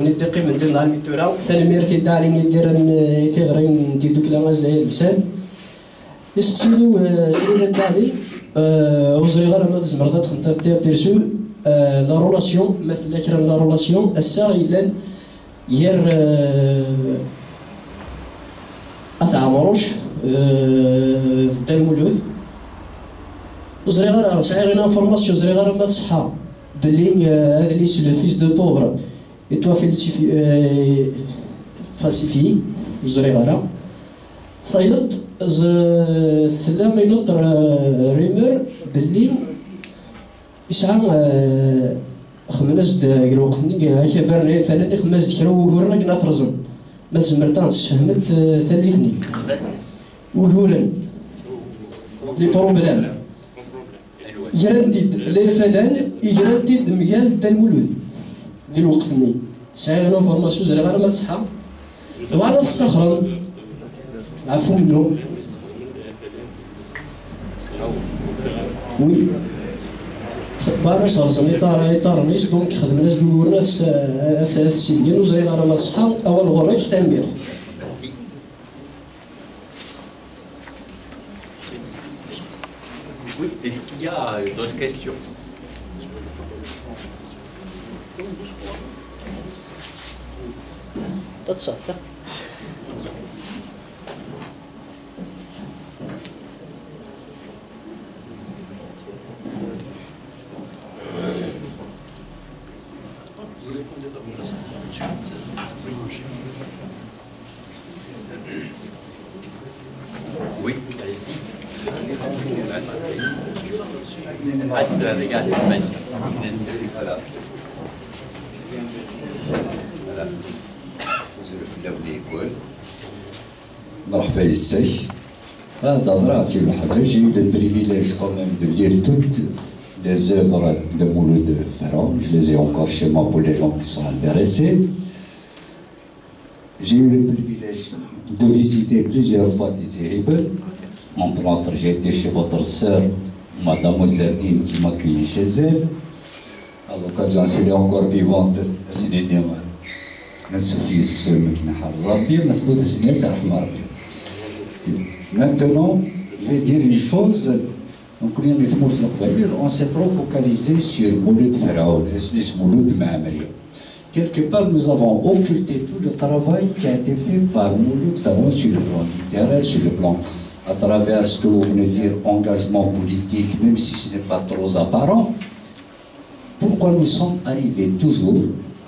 ندقي من دين الميتورا ثاني ميرتي داري نديرن تيغرين دي دوك لا غازاي لسان يستيلو سيدنا دالي وزري غير ما تزمر تخنت بيرسو لا رولاسيون مثلا كرا لا رولاسيون الساغيلان ير أتعمروش دايمولود وزري غير سعي غير انفورماسيون زري غير ما تصحى بلي هذا لي سو لو فيس دو بوفر et toi falsifié زري غير ثايلط ثلا ينوض ريمر بلي يسعى خمناز الوقت نيجي كبرنا فلان خماز كرا وقورنا كنا فرزن ما تزمرتان سهمت ثلثني وقورن لي بروبلام يردد لي فلان يردد مجال دا المولود ديال الوقت ني ساعي انا فورماسيون زري غير ما تصحى وعلى تستخرم عفوا منو وي بانا صارزم يطار نيس دونك خدم ناس دورنا ثلاث سنين وزرينا على مصحى اول غريك تنبير Oui, est-ce qu'il y a d'autres questions? That's all. Oui, allez-y. Ah, tu dois regarder, voilà. Voilà. Je le l'école. مرحبا يسي هذا ضرا في الحاجة j'ai eu le privilège quand même de lire toutes les œuvres de Mouloud Ferran. Je les ai encore chez moi pour les gens qui sont intéressés. J'ai eu le privilège de visiter plusieurs fois des Zéhibel. Entre autres, j'ai été chez votre sœur, Madame Ouzerdine, qui m'a accueilli chez elle. À l'occasion, si elle est encore vivante, c'est notre fils, maintenant, je vais dire une chose. Donc, on s'est trop focalisé sur Mouloud Ferraoun, l'espèce Mouloud Maamri. Quelque part, nous avons occulté tout le travail qui a été fait par Mouloud Ferraoun sur le plan littéraire, sur le plan, à travers ce que vous venez de dire, engagement politique, même si ce n'est pas trop apparent. Pourquoi nous sommes arrivés toujours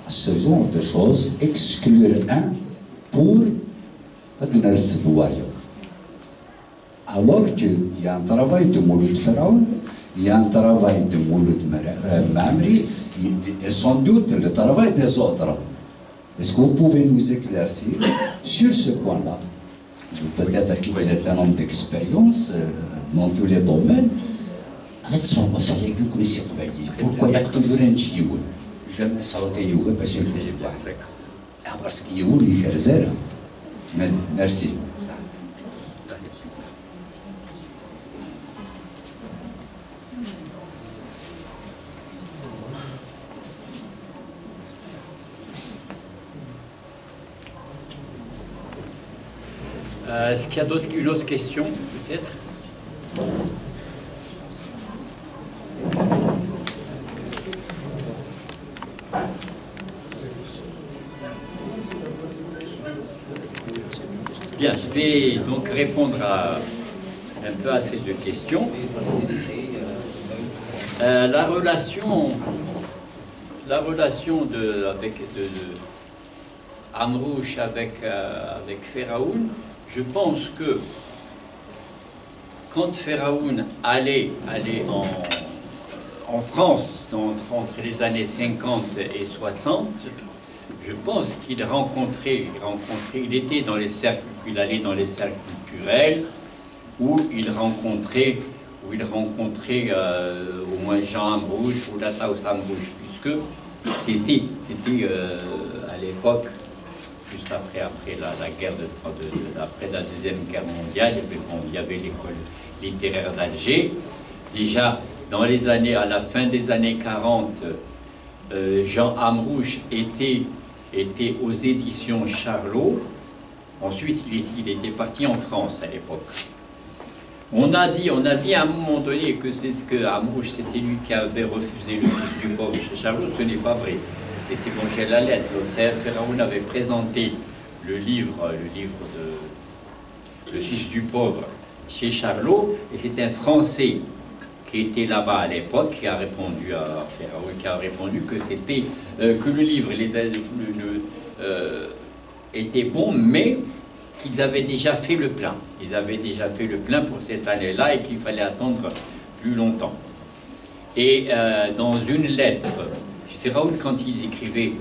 à ce genre de choses, exclure un pour alors qu'il y a un travail de Mouloud Ferraoun, il y a un travail de Mouloud Maamri, et sans doute le travail des autres. Est-ce que vous pouvez nous éclaircir sur ce point-là? Peut-être que vous êtes un homme d'expérience dans tous les domaines. Pourquoi il y a toujours un Jioul? Jamais ça a été Youl parce qu'il faut voir. Parce qu'il y a Youl, il y a zéro. Merci. Est-ce qu'il y a une autre question, peut-être? Bien, je vais donc répondre un peu à ces deux questions. La relation avec Amrouche avec Ferraoun, je pense que quand Ferraoun allait en France entre les années 50 et 60, je pense qu'il était dans les cercles, il allait dans les cercles culturels où il rencontrait au moins Jean Amrouche ou Lataous Amrouche, puisque c'était à l'époque, juste après la guerre après la Deuxième Guerre mondiale, il y avait l'école littéraire d'Alger. Déjà, à la fin des années 40, Jean Amrouche était était aux éditions Charlot. Ensuite, il était parti en France à l'époque. On a dit à un moment donné que Amrouche, c'était lui qui avait refusé le Fils du pauvre chez Charlot. Ce n'est pas vrai. C'était bon, j'ai la lettre. Firaoun avait présenté le livre de Le Fils du pauvre chez Charlot, et c'est un Français qui était là-bas à l'époque qui a répondu à Firaoun, qui a répondu que c'était que le livre était bon, mais qu'ils avaient déjà fait le plein. Ils avaient déjà fait le plein pour cette année-là et qu'il fallait attendre plus longtemps. Et dans une lettre, Firaoun, quand il écrivait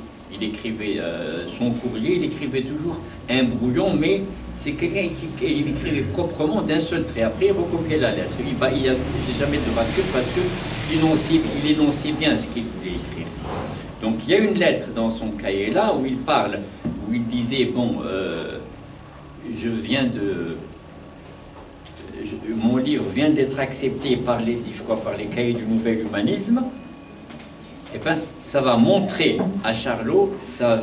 son courrier, il écrivait toujours un brouillon, mais c'est quelqu'un qui écrivait proprement d'un seul trait. Après, il recopiait la lettre. Il n'y a jamais de bascule parce qu'il énonçait bien ce qu'il voulait écrire. Donc il y a une lettre dans son cahier là où il disait, bon, mon livre vient d'être accepté par les cahiers du Nouvel Humanisme. Eh bien, ça va montrer à Charlot, ça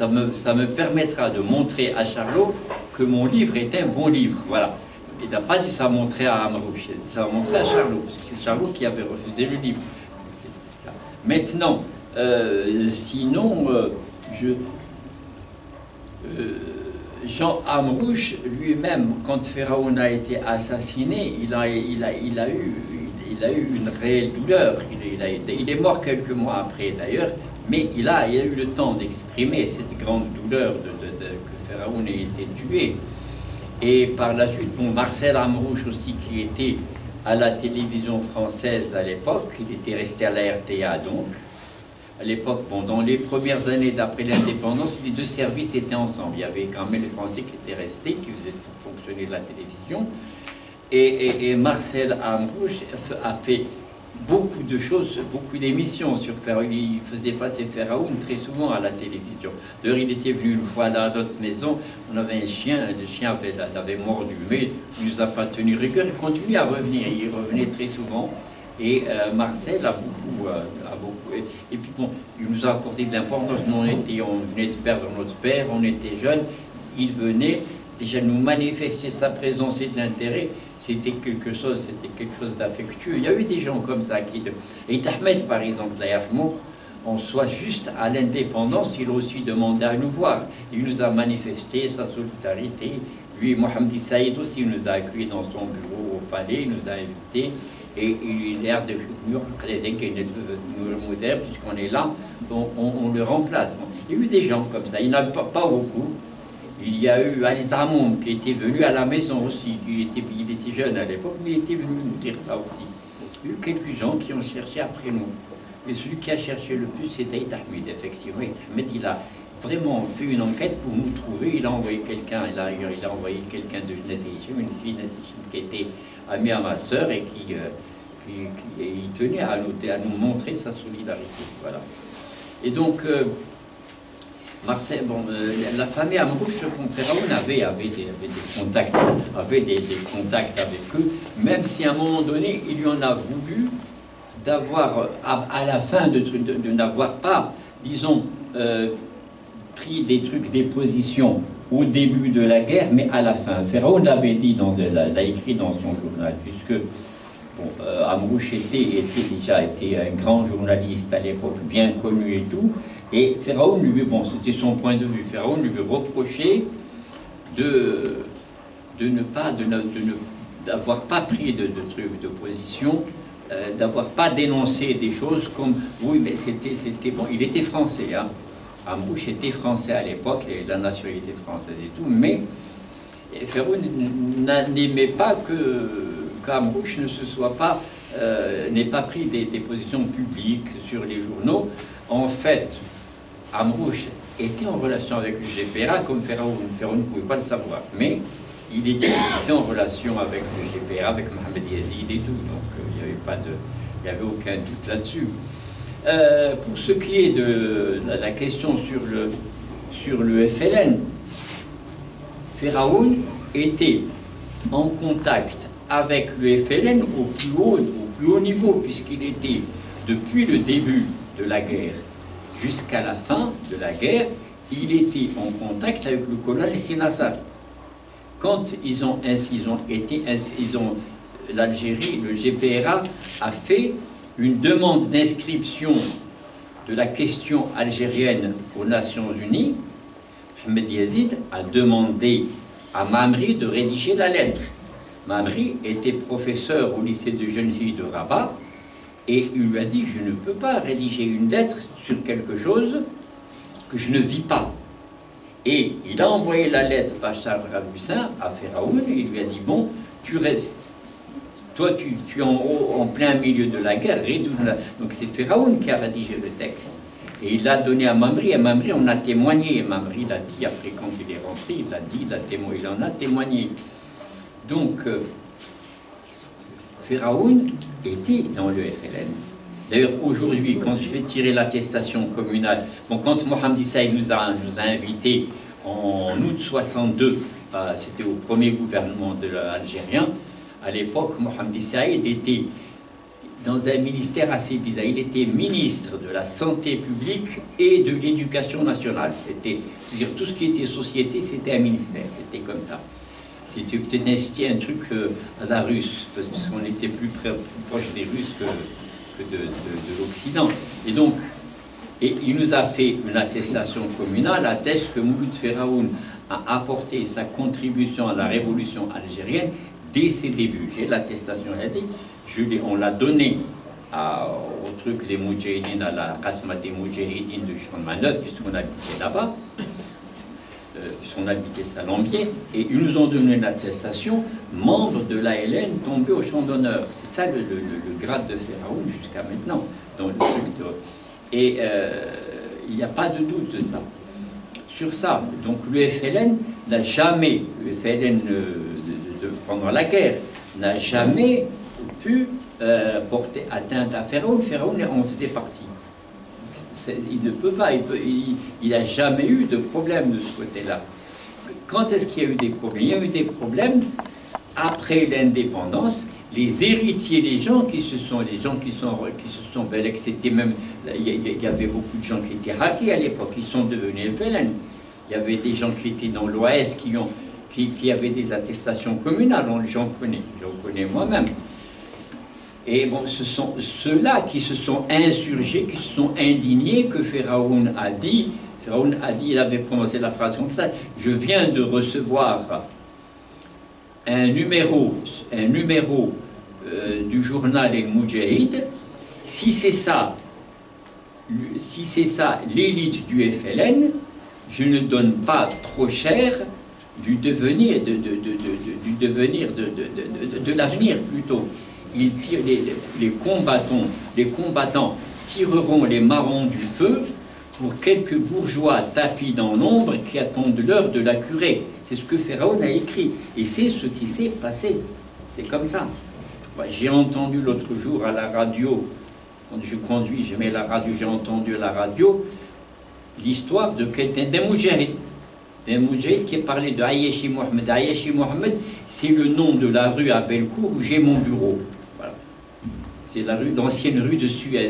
me permettra de montrer à Charlot que mon livre est un bon livre. Voilà. Il n'a pas dit ça montrer à Amrouche, ça va montrer à Charlot, parce que c'est Charlot qui avait refusé le livre. Maintenant, sinon, Jean Amrouche lui-même, quand Firaoun a été assassiné, il a eu une réelle douleur. Il est mort quelques mois après d'ailleurs, mais il a eu le temps d'exprimer cette grande douleur que Firaoun ait été tué. Et par la suite, bon, Marcel Amrouche aussi, qui était à la télévision française à l'époque, il était resté à la RTA donc. À l'époque, bon, dans les premières années d'après l'indépendance, les deux services étaient ensemble. Il y avait quand même les Français qui étaient restés, qui faisaient fonctionner la télévision. Et Marcel Amrouche a fait beaucoup de choses, beaucoup d'émissions sur Firaoun. Il faisait passer Firaoun très souvent à la télévision. D'ailleurs, il était venu une fois dans notre maison, on avait un chien, le chien avait mordu, mais il ne nous a pas tenu rigueur, il continue à revenir, il revenait très souvent. Et Marcel a beaucoup. Et puis bon, il nous a accordé de l'importance. On venait de perdre notre père, on était jeunes. Il venait déjà nous manifester sa présence et de l'intérêt. C'était quelque chose d'affectueux. Il y a eu des gens comme ça qui. Et Ahmed, par exemple, on soit juste à l'indépendance, il a aussi demandé à nous voir. Il nous a manifesté sa solidarité. Lui, Mohamed Saïd aussi, il nous a accueillis dans son bureau au palais, il nous a invités. Et il a l'air de nous puisqu'on est là, on le remplace. Il y a eu des gens comme ça, il n'y en a pas beaucoup. Il y a eu Ali Zamoum qui était venu à la maison aussi, il était jeune à l'époque, mais il était venu nous dire ça aussi. Il y a eu quelques gens qui ont cherché après nous. Mais celui qui a cherché le plus, c'était Ahmed, effectivement. Ahmed, il a vraiment fait une enquête pour nous trouver. Il a envoyé quelqu'un, il a envoyé quelqu'un de Natishim, une fille Natishim qui était amie à ma sœur et qui il tenait à nous montrer sa solidarité. Voilà. Et donc, Marcel, bon, la famille Amrouche, Firaoun avait des contacts avec eux, même si à un moment donné, il lui en a voulu d'avoir, à la fin, de n'avoir pas, disons, pris des positions au début de la guerre, mais à la fin. Firaoun l'avait dit, l'a écrit dans son journal, puisque bon, Amrouche était un grand journaliste à l'époque, bien connu et tout, et Firaoun lui, bon, c'était son point de vue, Firaoun lui reprochait d'avoir pas pris de trucs de position, d'avoir pas dénoncé des choses comme, oui, mais c'était bon, il était français, hein. Amrouche était français à l'époque, et la nationalité française et tout, mais Firaoun n'aimait pas qu'Amrouche n'ait pas pris des positions publiques sur les journaux. En fait, Amrouche était en relation avec le GPA comme Firaoun. Firaoun ne pouvait pas le savoir, mais il était en relation avec le GPA, avec Mohamed Yazid et tout, donc il n'y avait aucun doute là-dessus. Pour ce qui est de la question sur le FLN, Firaoun était en contact avec le FLN au plus haut niveau, puisqu'il était, depuis le début de la guerre, jusqu'à la fin de la guerre, il était en contact avec le colonel Sinassar. Quand l'Algérie, le GPRA a fait une demande d'inscription de la question algérienne aux Nations Unies, Ahmed Yazid a demandé à Mamri de rédiger la lettre. Mamri était professeur au lycée de jeunes filles de Rabat et il lui a dit: je ne peux pas rédiger une lettre sur quelque chose que je ne vis pas. Et il a envoyé la lettre Bachar el-Hussein à Firaoun et il lui a dit: bon, toi tu es en plein milieu de la guerre, donc c'est Firaoun qui a rédigé le texte. Et il l'a donné à Mamri, et Mamri en a témoigné. Et Mamri l'a dit après, quand il est rentré, il l'a dit, il en a témoigné. Donc, Firaoun était dans le FLN. D'ailleurs, aujourd'hui, quand je vais tirer l'attestation communale, bon, quand Mohamed Saïd nous a invités en août 62, c'était au premier gouvernement algérien, à l'époque, Mohamed Saïd était dans un ministère assez bizarre. Il était ministre de la santé publique et de l'éducation nationale. C'est-à-dire tout ce qui était société, c'était un ministère, c'était comme ça. C'était peut-être un truc à la russe, parce qu'on était plus proche des Russes que de l'Occident. Et donc, il nous a fait une attestation communale, atteste que Mouloud Firaoun a apporté sa contribution à la révolution algérienne dès ses débuts. J'ai l'attestation, on l'a donné au truc des Moudjahidines, à la Qasma des Moudjahidines de Champ de Manœuvre, puisqu'on habitait là-bas, puisqu'on habitait Salambier, et ils nous ont donné une attestation, membre de l'ALN tombé au champ d'honneur. C'est ça le grade de Firaoun jusqu'à maintenant. Dans le truc et il n'y a pas de doute de ça. Sur ça, donc le FLN n'a jamais, le FLN pendant la guerre, n'a jamais pu porter atteinte à Firaoun. Firaoun en faisait partie. Il ne peut pas, il n'a jamais eu de problème de ce côté-là. Quand est-ce qu'il y a eu des problèmes? Il y a eu des problèmes après l'indépendance. Les héritiers, les gens qui se sont bel, c'était même, il y avait beaucoup de gens qui étaient hackés à l'époque, qui sont devenus FLN. Il y avait des gens qui étaient dans l'Ouest, qui avaient des attestations communales, j'en connais moi-même. Et bon, ce sont ceux-là qui se sont insurgés, qui se sont indignés, que Firaoun a dit, il avait prononcé la phrase comme ça: je viens de recevoir un numéro du journal El Moudjahid. Si c'est ça l'élite du FLN, je ne donne pas trop cher du devenir, de l'avenir plutôt. Ils tirent les combattants tireront les marrons du feu pour quelques bourgeois tapis dans l'ombre qui attendent l'heure de la curée. C'est ce que Firaoun a écrit. Et c'est ce qui s'est passé. C'est comme ça. J'ai entendu l'autre jour à la radio, quand je conduis, je mets la radio, j'ai entendu à la radio l'histoire d'un moudjahid. D'un moudjahid qui parlait de Ayeshi Mohamed. Ayeshi Mohamed, c'est le nom de la rue à Bellecour où j'ai mon bureau. Voilà. C'est l'ancienne rue de Suez.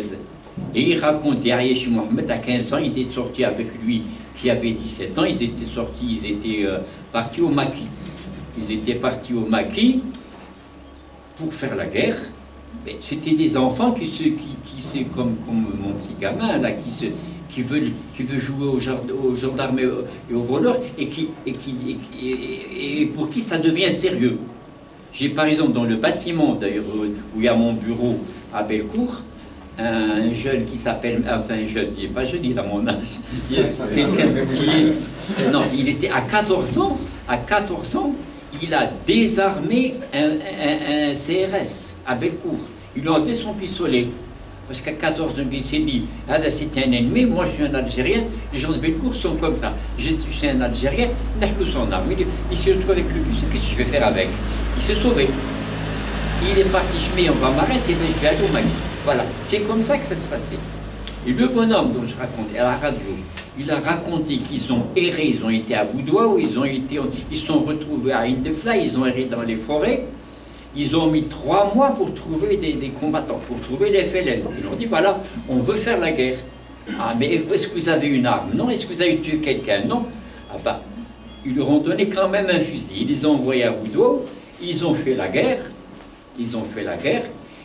Et il racontait, Ayeshi Mohamed, à 15 ans, il était sorti avec lui, qui avait 17 ans, ils étaient partis au Maquis. Ils étaient partis au Maquis pour faire la guerre. C'était des enfants qui comme mon petit gamin, là, qui veut jouer aux gendarmes et aux voleurs, et pour qui ça devient sérieux. J'ai par exemple dans le bâtiment, d'ailleurs, où il y a mon bureau à Bellecour, un jeune qui s'appelle, enfin un jeune, il n'est pas jeune, il a mon âge, non, il était à 14 ans, il a désarmé un CRS à Bellecour. Il lui a enlevé son pistolet. Parce qu'à 14 ans, il s'est dit: ah, c'est un ennemi, moi je suis un Algérien, les gens de Bellecour sont comme ça. Je suis un Algérien, il son arme. Il se retrouve avec le bus, qu'est-ce que je vais faire avec? Il s'est sauvé. Il est parti, on va m'arrêter, je vais aller au Mali. Voilà, c'est comme ça que ça se passait. Et le bonhomme dont je racontais à la radio, il a raconté qu'ils ont erré, ils ont été à Boudoua, ils sont retrouvés à Indefla, ils ont erré dans les forêts. Ils ont mis 3 mois pour trouver des combattants, pour trouver les FLN. Ils leur ont dit: voilà, on veut faire la guerre. Ah, mais est-ce que vous avez une arme? Non. Est-ce que vous avez tué quelqu'un? Non. Ah ben, ils leur ont donné quand même un fusil. Ils les ont envoyés à Boudo. Ils ont fait la guerre. Ils ont fait la guerre.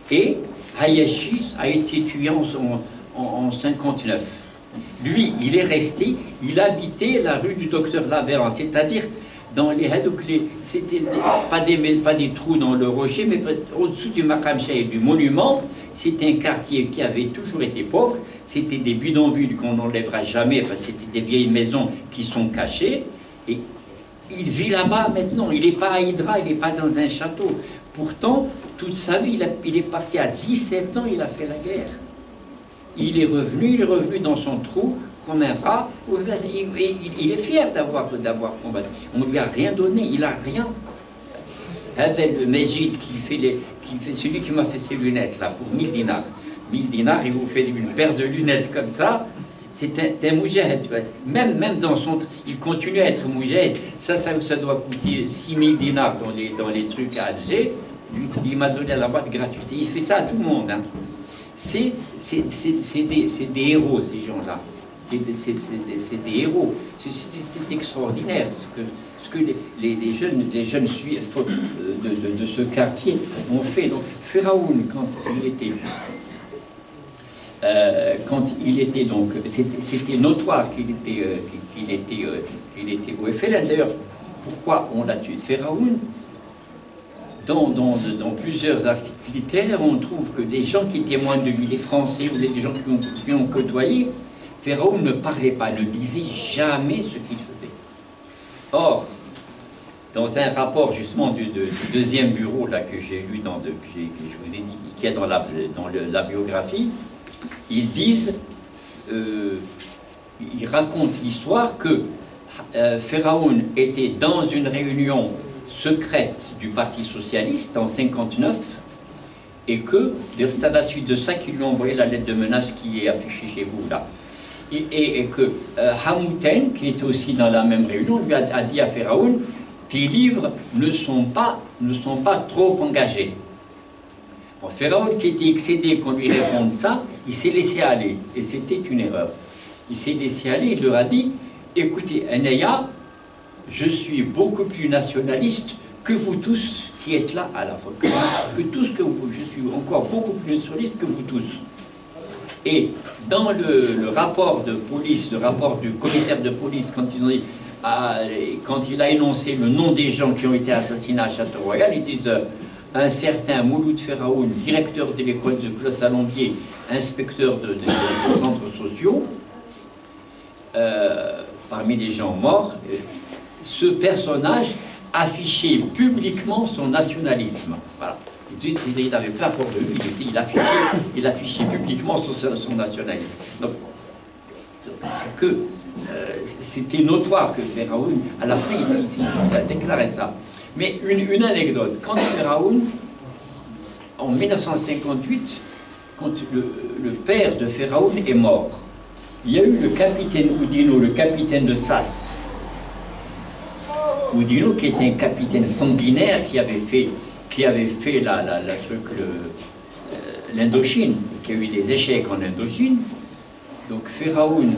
Et Hayashi a été tué en 59. Lui, il est resté. Il habitait la rue du Docteur Laveran, c'est-à-dire dans les c'était pas des trous dans le rocher, mais au-dessous du Makam Shahi, du monument. C'était un quartier qui avait toujours été pauvre. C'était des bidonvilles qu'on n'enlèvera jamais parce que c'était des vieilles maisons qui sont cachées. Et il vit là-bas maintenant. Il n'est pas à Hydra, il n'est pas dans un château. Pourtant, toute sa vie, il est parti à 17 ans, il a fait la guerre. Il est revenu dans son trou comme un rat. Il est fier d'avoir combattu. On ne lui a rien donné, il n'a rien. Le Mejid celui qui m'a fait ses lunettes là pour 1000 dinars. 1000 dinars, il vous fait une paire de lunettes comme ça. C'est un moujahid. Même dans son... Il continue à être moujahid. Ça doit coûter 6000 dinars dans les trucs à Alger. Il m'a donné la boîte gratuite. Il fait ça à tout le monde. Hein. C'est des héros, ces gens-là. C'est des héros. C'est extraordinaire ce que les jeunes de ce quartier ont fait. Donc, Firaoun, quand il était donc, c'était notoire qu'il était au FLN. D'ailleurs, pourquoi on l'a tué? Firaoun, dans plusieurs articles littéraires, on trouve que des gens qui témoignent de lui, les Français ou les gens qui ont côtoyé, Firaoun ne parlait pas, ne disait jamais ce qu'il faisait. Or, dans un rapport justement du deuxième bureau là, que j'ai lu, que je vous ai dit, qui est dans la biographie, ils disent, ils racontent l'histoire que Firaoun était dans une réunion secrète du Parti Socialiste en 59 et que c'est à la suite de ça qu'ils lui ont envoyé la lettre de menace qui est affichée chez vous là. Et que Hamouten, qui était aussi dans la même réunion, lui a dit à Firaoun: tes livres ne sont pas trop engagés. Bon, Firaoun, qui était excédé qu'on lui réponde ça, il s'est laissé aller. Et c'était une erreur. Il s'est laissé aller, il leur a dit: écoutez, Anaya, je suis beaucoup plus nationaliste que vous tous qui êtes là à la fois. Que tout ce que vous... Je suis encore beaucoup plus nationaliste que vous tous. Et dans le rapport de police, le rapport du commissaire de police, quand il a énoncé le nom des gens qui ont été assassinés à Château-Royal, ils disent un certain Mouloud Firaoun, directeur de l'école de Clos-Salambier, inspecteur de centres sociaux, parmi les gens morts, ce personnage affichait publiquement son nationalisme. Voilà. Il n'avait pas peur de lui, il affichait publiquement son nationalisme. Donc, c'est que c'était notoire que Firaoun, à la fin, il a déclaré ça. Mais une anecdote, quand Firaoun, en 1958, quand le père de Firaoun est mort, il y a eu le capitaine Oudino, le capitaine de Sas. Oudino, qui était un capitaine sanguinaire qui avait fait l'Indochine, qui a eu des échecs en Indochine. Donc Firaoun,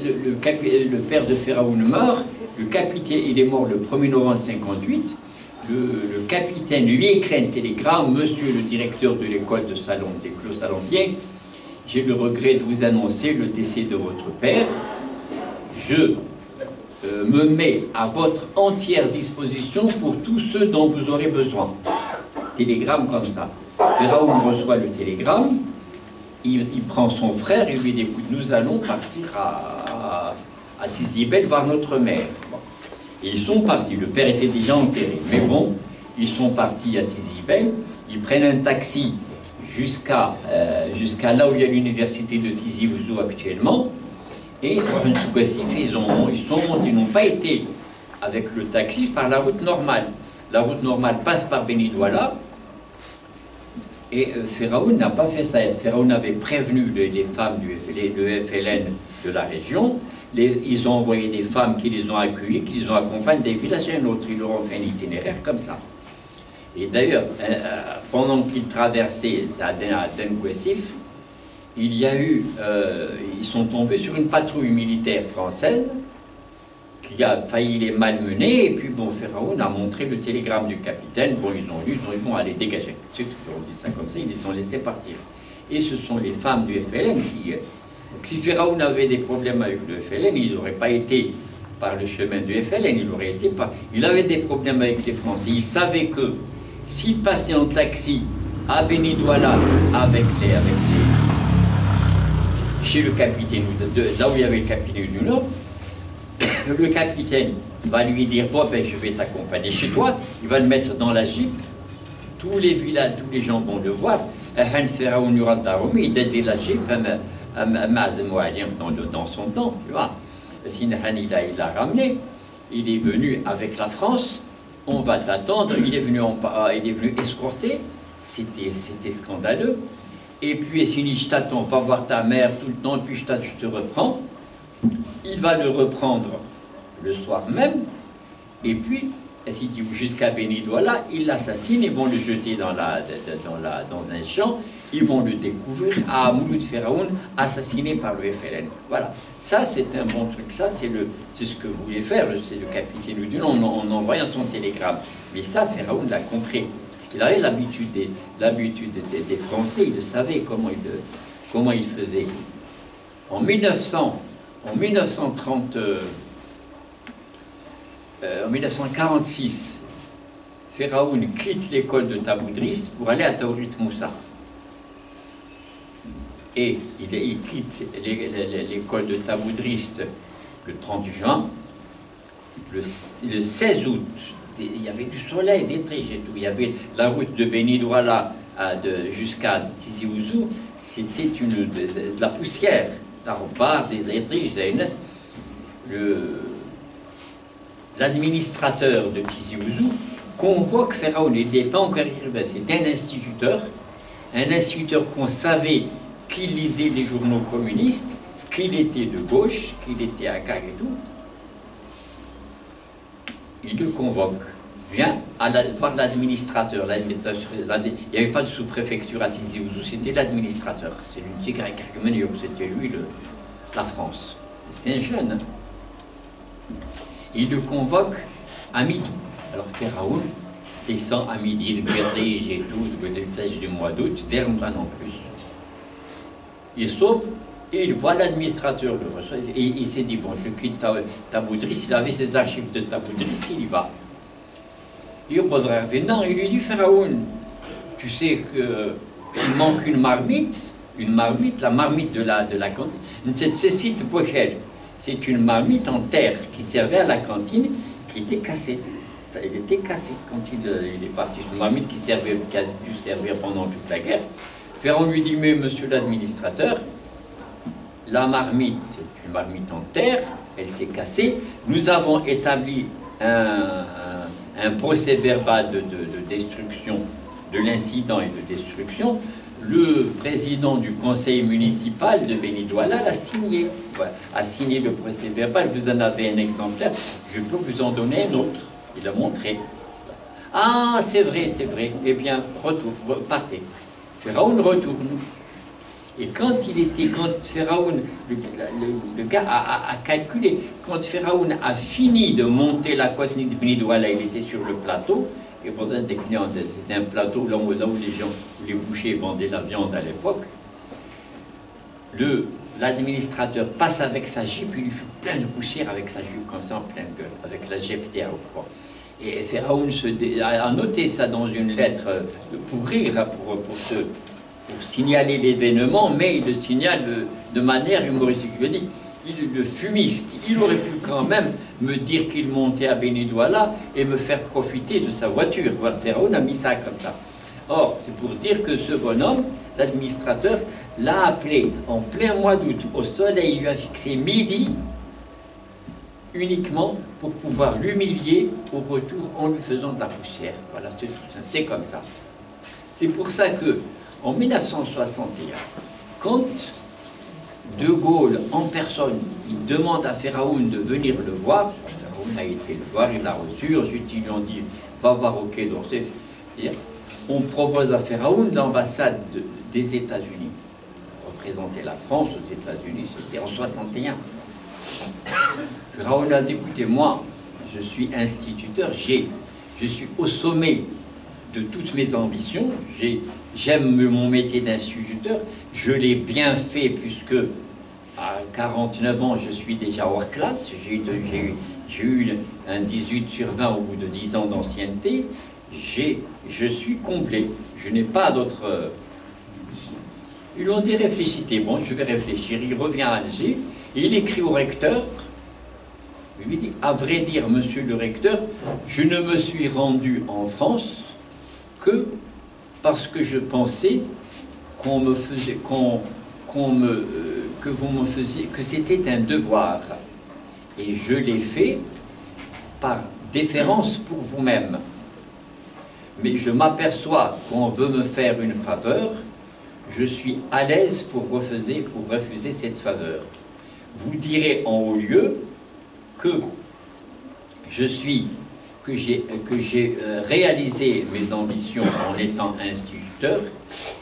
le père de Firaoun meurt, le capitaine, il est mort le 1er novembre 1958, le capitaine lui écrit un télégramme: monsieur le directeur de l'école de Salon des Clos Salambier, j'ai le regret de vous annoncer le décès de votre père. Je me mets à votre entière disposition pour tous ceux dont vous aurez besoin. Télégramme comme ça. Firaoun reçoit le télégramme, il prend son frère et lui dit: écoute, nous allons partir à Tizi Bel voir notre mère. Bon. Et ils sont partis, le père était déjà enterré, mais bon, ils sont partis à Tizi Bel, ils prennent un taxi jusqu'à là où il y a l'université de Tizi Ouzou actuellement. Et ils n'ont pas été avec le taxi par la route normale. La route normale passe par Benidouala. Et Firaoun n'a pas fait ça. Firaoun avait prévenu les femmes du FLN de la région. Ils ont envoyé des femmes qui les ont accueillies, qui les ont accompagnées d'un village à un autre. Ils leur ont fait un itinéraire comme ça. Et d'ailleurs, pendant qu'ils traversaient Aden Kwesif, il y a eu, ils sont tombés sur une patrouille militaire française qui a failli les malmener, et puis bon, Pharaon a montré le télégramme du capitaine, bon, ils ont lu, ils ont dit, bon, allez, dégagez. C'est tout, on dit ça comme ça, ils les ont laissés partir. Et ce sont les femmes du FLN qui... donc, si Pharaon avait des problèmes avec le FLN, il n'aurait pas été par le chemin du FLN, il aurait été pas... Il avait des problèmes avec les Français, il savait que s'il passait en taxi à Benidouala chez le capitaine, là où il y avait le capitaine du Nord, le capitaine va lui dire, bon, ben, je vais t'accompagner chez toi, il va le mettre dans la jeep, tous les villages, tous les gens vont le voir, il dit la jeep, dans son temps, tu vois. Sinhan, il l'a ramené, il est venu avec la France, on va t'attendre, il est venu escorter, c'était scandaleux. Et puis, si je t'attends, va voir ta mère tout le temps, puis je te reprends. Il va le reprendre le soir même, et puis, jusqu'à Benidouala, ils l'assassinent, ils vont le jeter dans un champ, ils vont le découvrir à Mouloud Pharaon, assassiné par le FLN. Voilà, ça c'est un bon truc, ça c'est ce que voulait faire, c'est le capitaine Oudin en envoyant son télégramme. Mais ça, Pharaon l'a compris, parce qu'il avait l'habitude des Français, il savait comment il faisait. En 1946, Pharaon quitte l'école de Taboudrist pour aller à Taourith Moussa. Et il quitte l'école de Taboudrist le 30 juin. Le 16 août, il y avait du soleil, des triches et tout. Il y avait la route de Benidouala jusqu'à Tizi Ouzou, c'était de la poussière. La repart des étriges, l'administrateur de Tizi Ouzou convoque Pharaon, il n'était pas encore écrivain, c'était un instituteur qu'on savait qu'il lisait les journaux communistes, qu'il était de gauche, qu'il était à Cag et tout. Il le convoque, vient voir l'administrateur. Il n'y avait pas de sous-préfecture à Tizi Ouzou, c'était l'administrateur. C'est lui, c'était lui la France. C'est un jeune. Hein. Il le convoque à midi. Alors Pharaon descend à midi, le Berdige et tout, le 16 du mois d'août, vers Mran en plus. Il sauve et il voit l'administrateur le reçoit. Et il s'est dit, bon, je quitte Taboudrist, il avait ses archives de Taboudrist, il y va. Et au Baudrère Vénan, il lui dit, Pharaon, tu sais qu'il manque une marmite, la marmite de la cantine. C'est c'est une marmite en terre qui servait à la cantine, qui était cassée. Elle était cassée quand il est parti. Une marmite qui a dû servir pendant toute la guerre. Pharaon lui dit, mais monsieur l'administrateur, la marmite, c'est une marmite en terre, elle s'est cassée. Nous avons établi un procès verbal de destruction, de l'incident et de destruction. Le président du conseil municipal de Benidouala l'a signé. Voilà, a signé le procès verbal. Vous en avez un exemplaire, je peux vous en donner un autre. Il a montré. Ah, c'est vrai, c'est vrai. Eh bien, partez. Pharaon retourne. Et quand Pharaon, le gars a calculé, quand Pharaon a fini de monter la côte de Benidouala, il était sur le plateau. Et c'était un plateau là où les bouchers vendaient la viande à l'époque. L'administrateur passe avec sa jupe, il lui fait plein de poussière avec sa jupe, comme ça, en pleine gueule, avec la jepter. Et Pharaon a noté ça dans une lettre pour rire, pour signaler l'événement, mais il le signale de manière humoristique. Il dit, le fumiste, il aurait pu quand même me dire qu'il montait à Benidouala et me faire profiter de sa voiture. Voilà, Pharaon a mis ça comme ça. Or, c'est pour dire que ce bonhomme, l'administrateur, l'a appelé en plein mois d'août au soleil, il lui a fixé midi, uniquement pour pouvoir l'humilier au retour en lui faisant de la poussière. Voilà, c'est tout ça, c'est comme ça. C'est pour ça que, en 1961, quand De Gaulle, en personne, il demande à Pharaon de venir le voir. Pharaon a été le voir, il l'a reçu. Ensuite, ils lui ont dit, va voir au Quai d'Orsay. On propose à Pharaon l'ambassade des États-Unis. représenté la France aux États-Unis, c'était en 61. Pharaon a dit, écoutez, moi, je suis instituteur, je suis au sommet de toutes mes ambitions, j'aime mon métier d'instituteur, je l'ai bien fait puisque à 49 ans, je suis déjà hors classe, j'ai eu un 18 sur 20 au bout de 10 ans d'ancienneté, je suis complet, je n'ai pas d'autre... Ils lui ont dit, réfléchissez, bon, je vais réfléchir, il revient à Alger, et il écrit au recteur, il lui dit, à vrai dire, monsieur le recteur, je ne me suis rendu en France que parce que je pensais qu'on me faisait, que vous me faisiez, que c'était un devoir. Et je l'ai fait par déférence pour vous-même. Mais je m'aperçois qu'on veut me faire une faveur, je suis à l'aise pour refuser cette faveur. Vous direz en haut lieu que j'ai réalisé mes ambitions en étant instituteur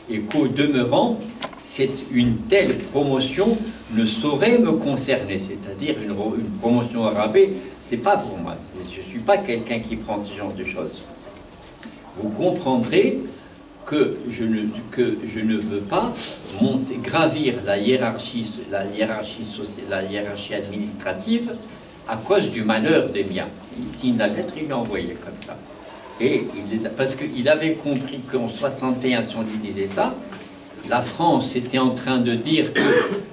et qu'au demeurant, une telle promotion ne saurait me concerner, c'est-à-dire une promotion au rabais, c'est pas pour moi, je ne suis pas quelqu'un qui prend ce genre de choses. Vous comprendrez que je ne veux pas gravir la hiérarchie administrative à cause du malheur des miens. Ici, la lettre, il l'a envoyée comme ça. Et parce qu'il avait compris qu'en 61, si on lui disait ça, la France était en train de dire que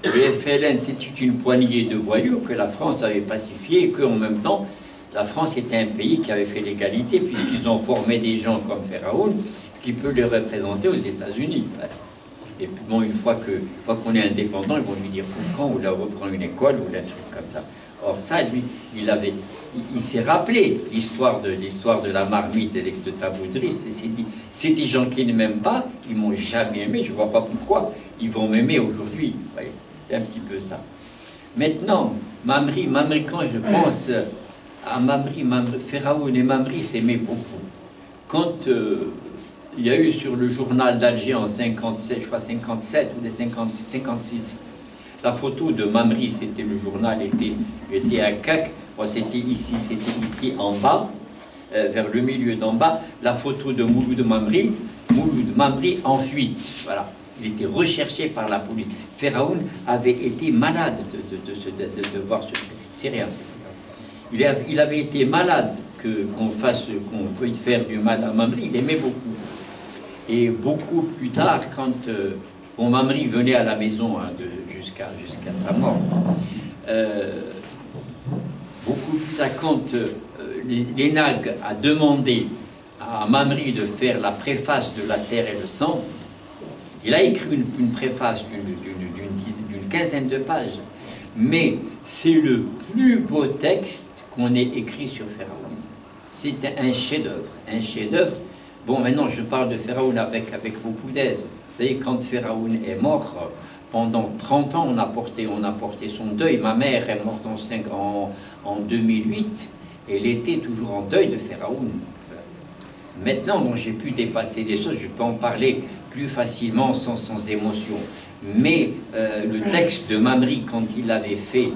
le FLN, c'était une poignée de voyous, que la France avait pacifié, et qu'en même temps, la France était un pays qui avait fait l'égalité, puisqu'ils ont formé des gens comme Pharaon, qui peut les représenter aux États-Unis. Et puis bon, une fois qu'on est indépendant, ils vont lui dire quand ou là reprend une école ou un truc comme ça. Or ça, lui, il s'est rappelé l'histoire de la marmite et de Taboudris, et s'est dit, c'est des gens qui ne m'aiment pas, ils m'ont jamais aimé, je ne vois pas pourquoi ils vont m'aimer aujourd'hui. C'est un petit peu ça. Maintenant, Mamri, quand je pense à Mamri, Pharaon et Mamri s'aimaient beaucoup. Quand il y a eu sur le journal d'Alger en 57, je crois 57 ou 56, la photo de Mamri, c'était le journal, était à Kak, bon, c'était ici en bas, vers le milieu d'en bas, la photo de Mouloud Mamri en fuite, voilà. Il était recherché par la police. Pharaon avait été malade de voir ce truc. C'est rien. Il avait été malade qu'on veuille faire du mal à Mamri, il aimait beaucoup. Et beaucoup plus tard, quand Mamri venait à la maison jusqu'à sa mort, beaucoup plus tard, quand l'ENAG a demandé à Mamri de faire la préface de La Terre et le Sang, il a écrit une préface d'une quinzaine de pages, mais c'est le plus beau texte qu'on ait écrit sur Pharaon. C'est un chef-d'œuvre, un chef-d'œuvre. Bon, maintenant, je parle de Pharaon avec beaucoup d'aise. Vous savez, quand Pharaon est mort, pendant 30 ans, on a porté son deuil. Ma mère est morte en 2008, et elle était toujours en deuil de Pharaon. Maintenant, bon, j'ai pu dépasser les choses, je peux en parler plus facilement, sans émotion. Mais le texte de Mamri, quand il l'avait fait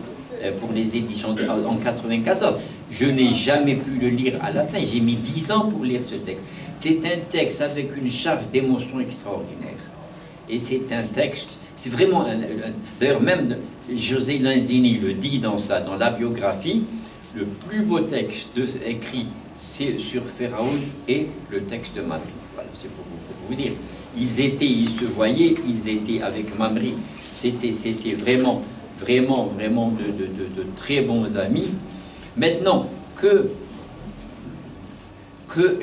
pour les éditions en 94, je n'ai jamais pu le lire à la fin. J'ai mis 10 ans pour lire ce texte. C'est un texte avec une charge d'émotion extraordinaire. Et c'est un texte, c'est vraiment... D'ailleurs, même José Lanzini le dit dans la biographie, le plus beau texte écrit sur Pharaon et le texte de Mamri. Voilà, c'est pour vous dire. Ils se voyaient, ils étaient avec Mamri. C'était vraiment de très bons amis. Maintenant, que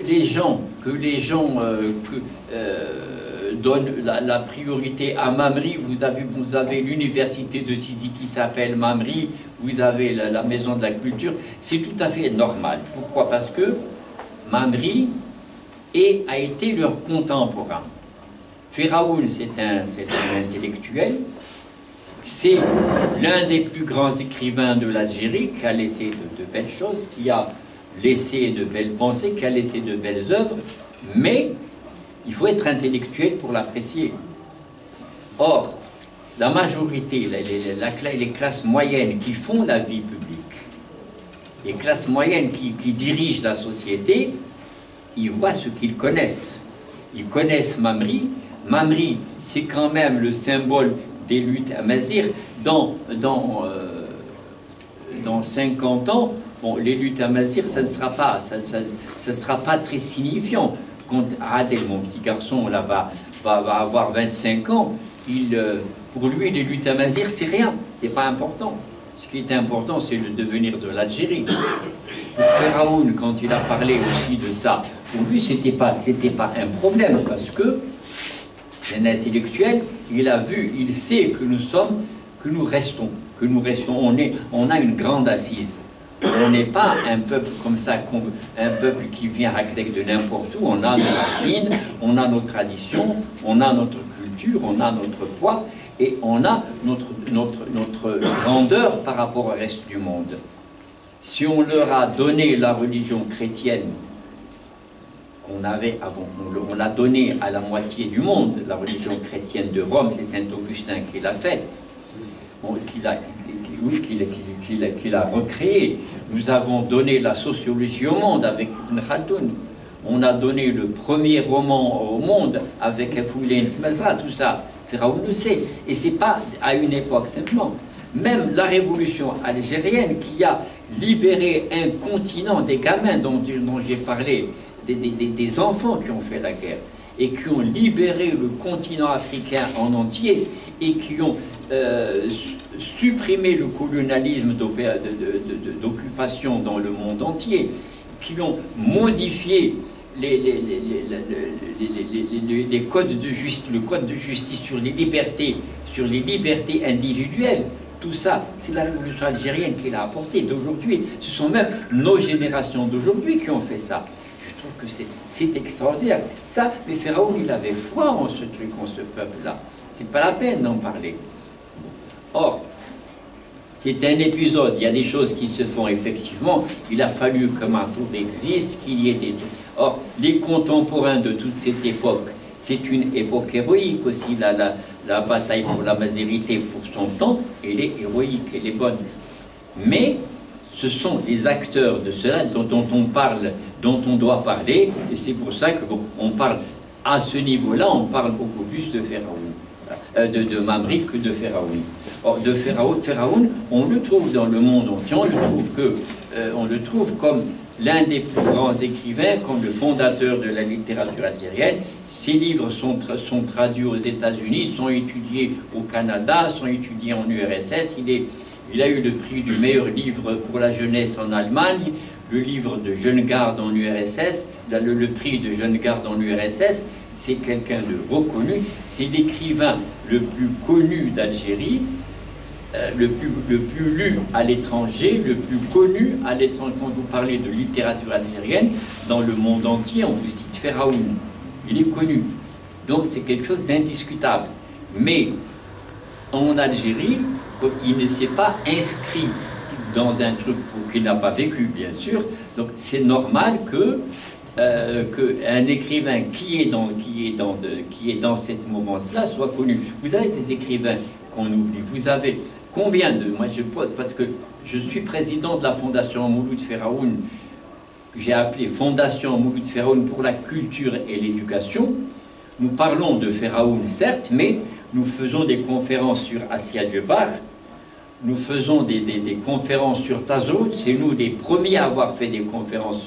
les gens donnent la priorité à Mamri, vous avez l'université de Sisi qui s'appelle Mamri, vous avez la maison de la culture, c'est tout à fait normal. Pourquoi? Parce que Mamri a été leur contemporain. Pharaon, c'est un intellectuel, c'est l'un des plus grands écrivains de l'Algérie, qui a laissé de belles choses, qui a laissé de belles pensées, qui a laissé de belles œuvres, mais il faut être intellectuel pour l'apprécier. Or, la majorité, les classes moyennes qui font la vie publique, les classes moyennes qui dirigent la société, ils voient ce qu'ils connaissent. Ils connaissent Mamri. Mamri, c'est quand même le symbole des luttes amazirs. Dans 50 ans, bon, les luttes amazirs, ça ne sera pas très signifiant. Quand Adel, mon petit garçon, là, va avoir 25 ans, pour lui, les luttes amazirs, c'est rien, c'est pas important. Ce qui est important, c'est le devenir de l'Algérie. Pour Feraoun, quand il a parlé aussi de ça, pour lui, c'était pas un problème, parce que c'est un intellectuel, il a vu, il sait que nous restons, on a une grande assise. On n'est pas un peuple comme ça, un peuple qui vient avec de n'importe où. On a nos racines, on a nos traditions, on a notre culture, on a notre poids, et on a notre grandeur par rapport au reste du monde. Si on leur a donné la religion chrétienne qu'on avait avant, on l'a donné à la moitié du monde, la religion chrétienne de Rome, c'est Saint-Augustin qui l'a faite, qu'il a recréé. Nous avons donné la sociologie au monde avec Ibn Khaldoun. On a donné le premier roman au monde avec Foulain Mazra, tout ça. Feraoun le sait. Et c'est pas à une époque simplement. Même la révolution algérienne qui a libéré un continent, des gamins dont j'ai parlé, des enfants qui ont fait la guerre, et qui ont libéré le continent africain en entier, et qui ont supprimé le colonialisme d'occupation dans le monde entier, qui ont modifié les codes de justice, le code de justice sur les libertés individuelles. Tout ça, c'est la révolution algérienne qui l'a apporté d'aujourd'hui. Ce sont même nos générations d'aujourd'hui qui ont fait ça. Je trouve que c'est extraordinaire. Ça, mais Feraoun, il avait foi en ce truc, en ce peuple-là. C'est pas la peine d'en parler. Or, c'est un épisode, il y a des choses qui se font effectivement, il a fallu que Matoub existe, qu'il y ait des... Or, les contemporains de toute cette époque, c'est une époque héroïque aussi, la bataille pour la mazérité pour son temps, elle est héroïque, elle est bonne. Mais ce sont les acteurs de cela dont on parle, dont on doit parler, et c'est pour ça que bon, on parle à ce niveau-là, on parle beaucoup plus de Feraoun. De Mamri que de Feraoun. Or, de Feraoun, on le trouve dans le monde entier, on le trouve comme l'un des plus grands écrivains, comme le fondateur de la littérature algérienne. Ses livres sont traduits aux États-Unis, sont étudiés au Canada, sont étudiés en URSS. Il a eu le prix du meilleur livre pour la jeunesse en Allemagne, le livre de Jeune Garde en URSS, le prix de Jeune Garde en URSS. C'est quelqu'un de reconnu, c'est l'écrivain le plus connu d'Algérie, le plus lu à l'étranger, le plus connu à l'étranger. Quand vous parlez de littérature algérienne, dans le monde entier, on vous cite Feraoun. Il est connu. Donc c'est quelque chose d'indiscutable. Mais en Algérie, il ne s'est pas inscrit dans un truc qu'il n'a pas vécu, bien sûr. Donc c'est normal qu'un écrivain qui est dans cette mouvance-là soit connu. Vous avez des écrivains qu'on oublie. Vous avez combien de... Moi, parce que je suis président de la Fondation Mouloud Feraoun, que j'ai appelé Fondation Mouloud Feraoun pour la culture et l'éducation. Nous parlons de Feraoun, certes, mais nous faisons des conférences sur Assia Djebar, nous faisons des conférences sur Tazout. C'est nous les premiers à avoir fait des conférences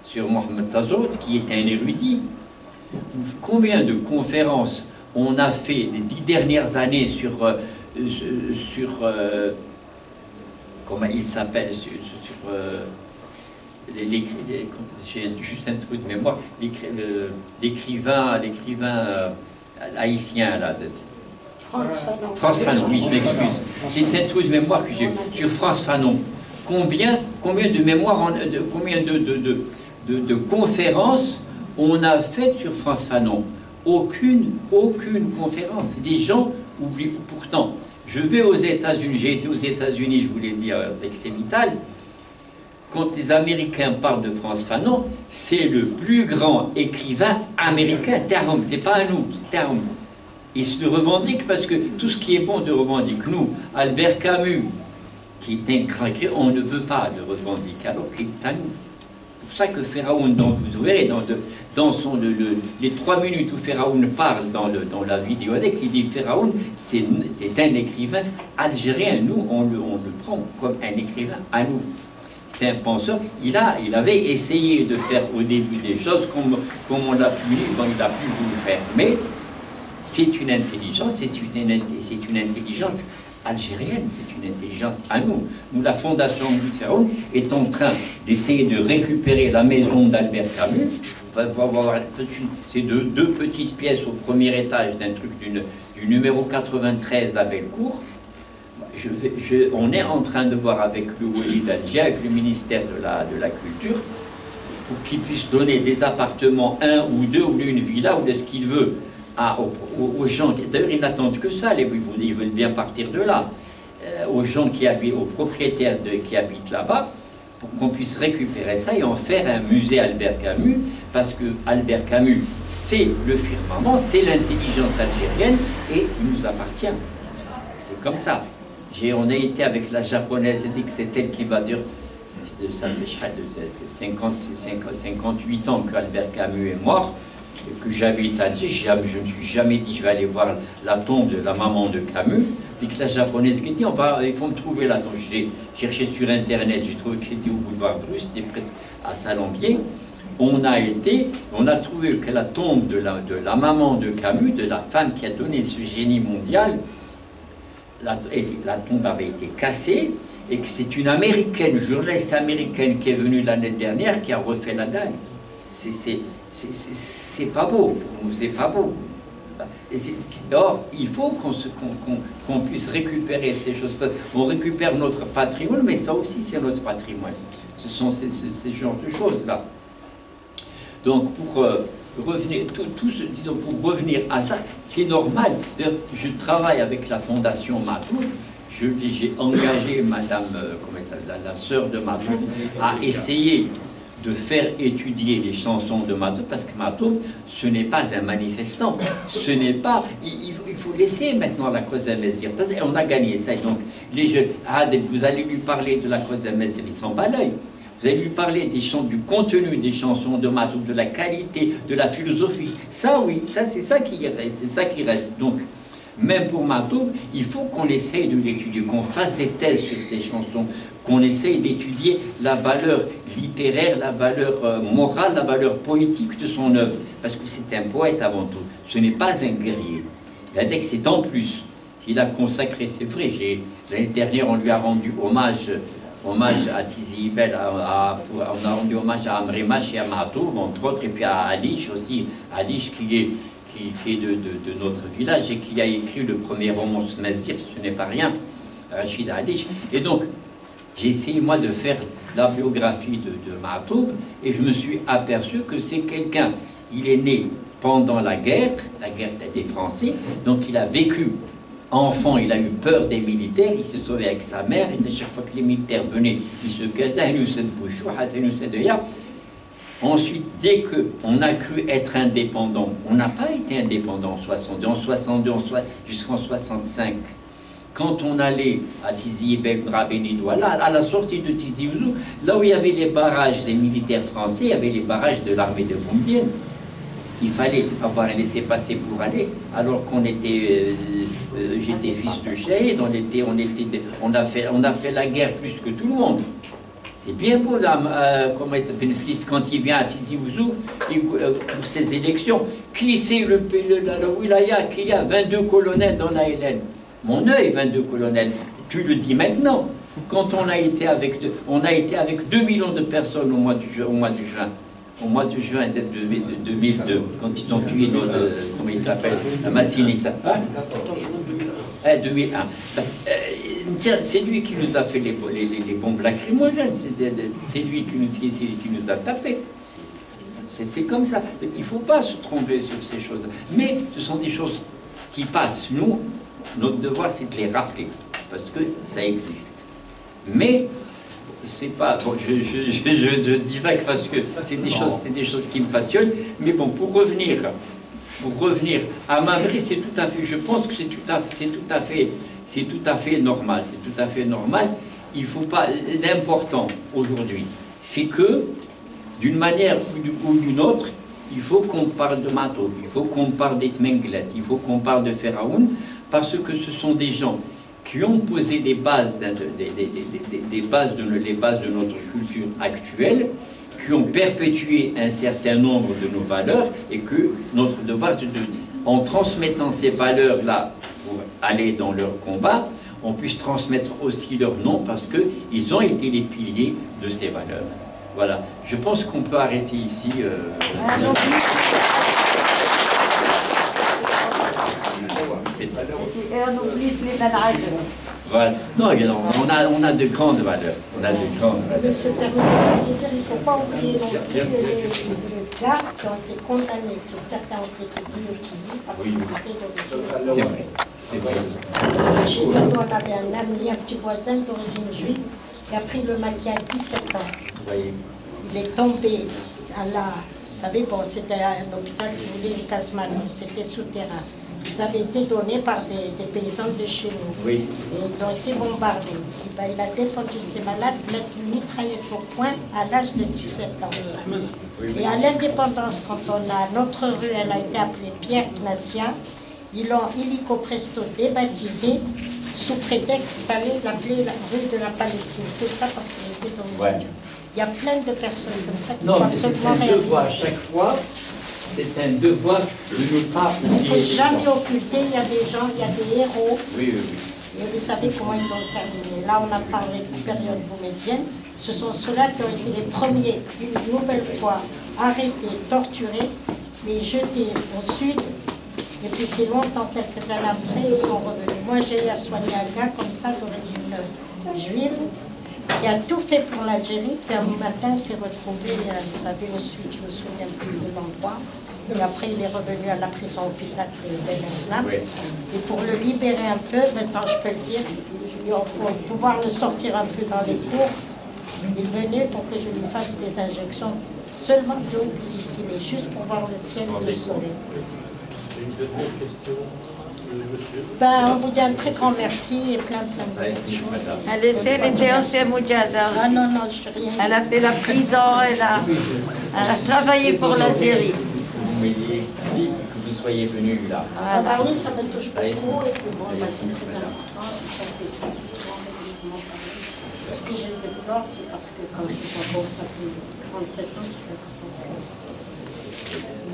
sur Mohamed Tazout, qui est un érudit. Combien de conférences on a fait les 10 dernières années sur comment il s'appelle, j'ai juste un truc de mémoire, l'écrivain haïtien là. France Fanon, oui, je m'excuse. C'est un truc de mémoire que j'ai sur France Fanon. Combien de mémoires, combien de conférences on a faites sur France Fanon? Aucune conférence. Les gens oublient. Pourtant, je vais aux États-Unis, j'ai été aux États-Unis, je vous l'ai dit avec Sévital. Quand les Américains parlent de France Fanon, c'est le plus grand écrivain américain. C'est pas à nous, c'est terme. il se le revendique parce que tout ce qui est bon de revendique. Nous, Albert Camus, qui est un grand écrivain, on ne veut pas le revendiquer, alors qu'il est à nous. C'est pour ça que Pharaon, vous verrez, dans les 3 minutes où Pharaon parle dans la vidéo, il dit Pharaon, c'est un écrivain algérien. Nous, on le prend comme un écrivain à nous. C'est un penseur. Il avait essayé de faire au début des choses comme on l'a pu, comme il a pu vous faire. Mais c'est une intelligence, c'est une intelligence algérienne, c'est une intelligence à nous. Nous, la Fondation Pharaon est en train d'essayer de récupérer la maison d'Albert Camus. C'est deux petites pièces au premier étage d'un truc du numéro 93 à Bellecour. On est en train de voir avec le Walid Hadji, avec le ministère de la Culture, pour qu'il puisse donner des appartements, 1 ou 2 ou une villa ou de ce qu'il veut aux gens. D'ailleurs, ils n'attendent que ça, ils veulent bien partir de là. Aux gens qui habitent, aux propriétaires qui habitent là-bas, pour qu'on puisse récupérer ça et en faire un musée Albert Camus, parce que Albert Camus, c'est le firmament, c'est l'intelligence algérienne et il nous appartient. C'est comme ça. On a été avec la japonaise, elle dit que c'est elle qui va dire, ça fait 58 ans qu'Albert Camus est mort, et que j'habite à Alger, je ne me suis jamais dit je vais aller voir la tombe de la maman de Camus, dit que la japonaise qui dit il faut me trouver la tombe. J'ai cherché sur internet, j'ai trouvé que c'était au boulevard Bruce, c'était près à Salambier. On a trouvé que la tombe de la maman de Camus, de la femme qui a donné ce génie mondial, la tombe avait été cassée et que c'est une américaine, journaliste américaine qui est venue l'année dernière qui a refait la dalle. C'est pas beau, pour nous c'est pas beau. Or, il faut qu'on puisse récupérer ces choses. On récupère notre patrimoine, mais ça aussi c'est notre patrimoine. Ce sont ces genres de choses-là. Donc, pour revenir, pour revenir à ça, c'est normal. Je travaille avec la Fondation Matoub. J'ai engagé Madame, la sœur de Matoub, à essayer de faire étudier les chansons de Matoub, parce que Matoub, ce n'est pas un manifestant. Ce n'est pas. Il faut laisser maintenant la cause Amazir. On a gagné ça. Donc, les jeunes, vous allez lui parler de la cause Amazir, ils s'en bat l'œil. Vous allez lui parler du contenu des chansons de Matoub, de la qualité, de la philosophie. Ça, oui, ça c'est ça qui reste. C'est ça qui reste. Donc, même pour Matoub, il faut qu'on essaye de l'étudier, qu'on fasse des thèses sur ces chansons, qu'on essaye d'étudier la valeur littéraire, la valeur morale, la valeur poétique de son œuvre. Parce que c'est un poète avant tout. Ce n'est pas un guerrier. C'est-à-dire que c'est en plus. Il a consacré, c'est vrai, l'année dernière, on lui a rendu hommage à Tizi Ibel, on a rendu hommage à Amri Mach et à Matoub, entre autres, et puis à Alish aussi, Alish qui est de notre village et qui a écrit le premier roman Smazir, ce n'est pas rien, Rachid Alish. Et donc, j'ai essayé, moi, de faire la biographie de Matoub, et je me suis aperçu que c'est quelqu'un, il est né pendant la guerre des Français, donc il a vécu. Enfant, il a eu peur des militaires, il s'est sauvé avec sa mère, et c'est chaque fois que les militaires venaient, il se casait, ensuite, dès qu'on a cru être indépendant, on n'a pas été indépendant en 62, jusqu'en 65. Quand on allait à Tizi Ibel, Rabénidouala, à la sortie de Tizi Ouzou, là où il y avait les barrages des militaires français, il y avait les barrages de l'armée de Boumedienne. Il fallait avoir un laissez-passer pour aller, alors qu'on était, j'étais fils de Chéid, on a fait la guerre plus que tout le monde. C'est bien beau, comment il s'appelle, Fils, quand il vient à Tizi Ouzou pour ses élections. Qui c'est la wilaya qui a 22 colonels dans la LN? Mon œil, 22 colonels. Tu le dis maintenant. Quand on a été avec 2 millions de personnes au mois de juin. Au mois de juin 2002, quand ils ont tué comment il s'appelle, la Massinissa. 2001. C'est lui qui nous a fait les bombes lacrymogènes, c'est lui qui nous a tapés. C'est comme ça. Il ne faut pas se tromper sur ces choses. Mais ce sont des choses qui passent. Nous, notre devoir, c'est de les rappeler, parce que ça existe. Mais c'est pas bon, je divague parce que c'est des choses qui me passionnent. Mais bon, pour revenir pour revenir à Mamri, c'est tout à fait, je pense que c'est tout à fait normal. C'est tout à fait normal. Il faut pas. L'important aujourd'hui, c'est que d'une manière ou d'une autre, il faut qu'on parle de Matoub, il faut qu'on parle d'Etmenglet, il faut qu'on parle de Pharaon, parce que ce sont des gens qui ont posé les bases de notre culture actuelle, qui ont perpétué un certain nombre de nos valeurs, et que notre devoir, c'est en transmettant ces valeurs-là pour aller dans leur combat, on puisse transmettre aussi leur nom, parce qu'ils ont été les piliers de ces valeurs. Voilà, je pense qu'on peut arrêter ici. Voilà. Non, on a de grandes valeurs. Monsieur le Terminal, je veux dire, il ne faut pas oublier non plus les gardes qui ont été condamnés, que certains ont été guillotinés parce qu'ils étaient d'origine. C'est vrai. Chez nous, on avait un ami, un petit voisin d'origine juive, qui a pris le maquis à 17 ans. Oui. Il est tombé à la... Vous savez, bon, c'était un hôpital, si vous voulez, une casemate, c'était souterrain. Ils avaient été donnés par des paysans de chez nous. Oui. Et ils ont été bombardés. Et ben, il a défendu ses malades, mettre une mitraillette au point à l'âge de 17 ans. Oui. Et à l'indépendance, quand on a notre rue, elle a été appelée Pierre Knassia, ils l'ont illico presto débaptisée sous prétexte qu'il fallait l'appeler la rue de la Palestine. Tout ça parce qu'il était dans le Ouais. Il y a plein de personnes comme ça qui Non, font mais c'est absolument un rien. devoir. Chaque fois, c'est un devoir de ne pas Il ne oublier faut les jamais gens. occulter, il y a des gens, il y a des héros. Oui. Et vous savez comment ils ont terminé. Là, on a parlé de période boumédienne. Ce sont ceux-là qui ont été les premiers, une nouvelle fois, arrêtés, torturés et jetés au sud. Et puis c'est longtemps, quelques années après, ils sont revenus. Moi, j'ai eu à soigner un gars comme ça, d'origine juive, qui a tout fait pour l'Algérie, puis un matin s'est retrouvé, vous savez, au sud, je me souviens plus de l'endroit. Et après, il est revenu à la prison hôpital de Ben Islam. Oui. Et pour le libérer un peu, maintenant je peux le dire, pour pouvoir le sortir un peu dans les cours, il venait pour que je lui fasse des injections seulement d'eau distillée, juste pour voir le ciel et le soleil. Une dernière question, monsieur. Ben, on vous dit un très grand merci et plein de choses. Elle était ancienne Moudjahida Ah aussi. non, non, je ne rien. Elle a fait la prison, elle a travaillé pour l'Algérie. Vous voyez que vous soyez venus là. Ah bah oui, ça me touche beaucoup et puis bon, bah, c'est très important. Ce que je déplore, c'est parce que quand je suis encore, ça fait 37 ans que je suis en France.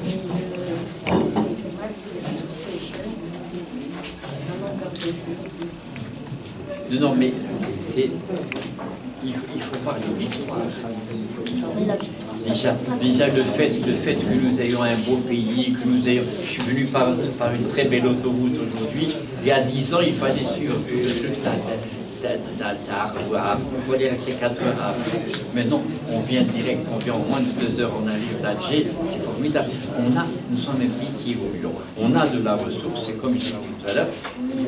Mais vous savez, ce qui fait mal, c'est tous ces jeunes vraiment gardés. Non, mais il faut parler de l'histoire. Déjà le fait que nous ayons un beau pays, que nous ayons... Je suis venu par une très belle autoroute aujourd'hui. Il y a 10 ans, il fallait suivre le truc il fallait rester 4 heures à pied. Maintenant, on vient direct, on vient en moins de 2 heures, on arrive d'Alger, c'est formidable. Nous sommes un pays qui évolue. On a de la ressource, c'est comme je disais tout à l'heure,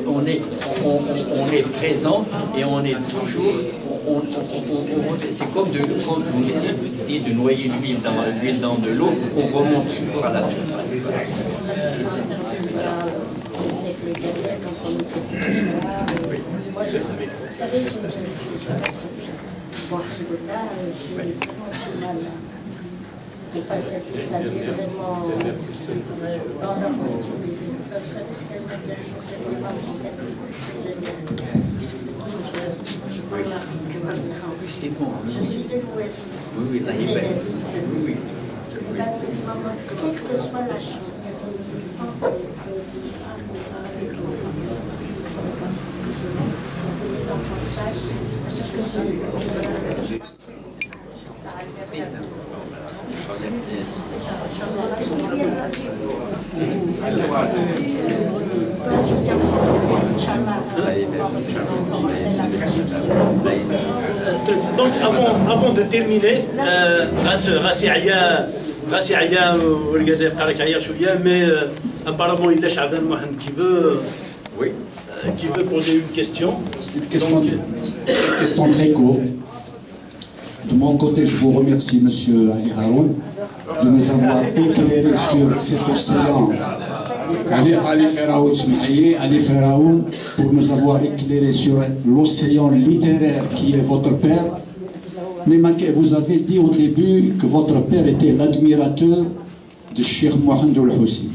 on est présent et on est toujours... c'est comme quand vous essayez de noyer l'huile dans de l'eau, on remonte toujours à la surface. Moi, vous savez, j'ai une jeune fille, bon, là, j'ai vraiment du mal à ne pas être saluée vraiment dans leur études. Vous savez ce qu'elle m'a dit, c'est vraiment en fait, C'est bon. je suis de l'Ouest. Oui, là, il est belle. Oui. Quelle que soit la chose, le sens est que les femmes les enfants sachent que je suis Donc avant de terminer, غاسي عيا والجزائر قالك عيا شويه mais apparemment il lâche Abdel Mohamed qui veut poser une question. Une question très courte. De mon côté, je vous remercie, Monsieur Ali Haroun, de nous avoir éclairé sur cet océan Ali Feraoun, pour nous avoir éclairé sur l'océan littéraire qui est votre père. Mais vous avez dit au début que votre père était l'admirateur de Cheikh Mohamed El-Hussein.